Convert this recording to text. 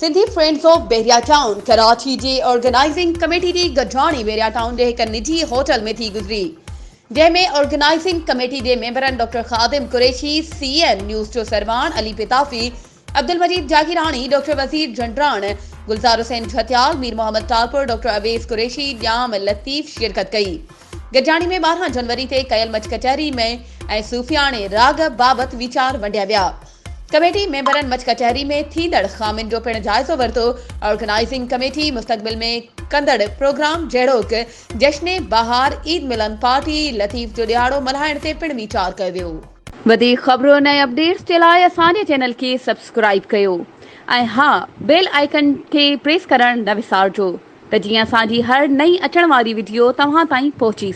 Sindhi friends of Beria town Karachi जे organizing committee जी गॾिजाणी बेरिया टाउन जे हिक निजी होटल में थी गुज़री, जंहिंमें ऑर्गेनाइजिंग कमेटी जे मेंबरनि डॉक्टर ख़ादिम कुरैशी, CN न्यूज़ जो सरवान अली पिताफ़ी, अब्दुल मजीद जागीरानी, डॉक्टर वज़ीर जंडरान, गुलज़ार हुसैन झथियाल, मीर मोहम्मद टालपुर, डॉक्टर अवेस कुरैशी, ॼाम लतीफ़ शिरकत कई। गॾिजाणी में 12 जनवरी ते कयल मच कचहरी में ऐं सूफ़ियाणे राग बाबति वीचार वंडिया विया। कमेटी मेंबरनि मच कचहरी में थींदड़ ख़ामियुनि जो पिणु जाइज़ो वरितो। ऑर्गेनाइजिंग कमेटी मुस्तक़बिल में कंदड़ प्रोग्राम जहिड़ोकि जश्न बहार, ईद मिलन पार्टी, लतीफ़ जो ॾियारो मल्हाइण ते पिणु वीचार कयो वियो। वधीक ख़बरुनि ऐं अपडेट्स जे लाइ असांजे चैनल खे सब्सक्राइब कयो ऐं हा, बेल आइकन खे प्रेस करणु न विसारिजो त जीअं असांजी हर नई अचण वारी वीडियो तव्हां ताईं पहुची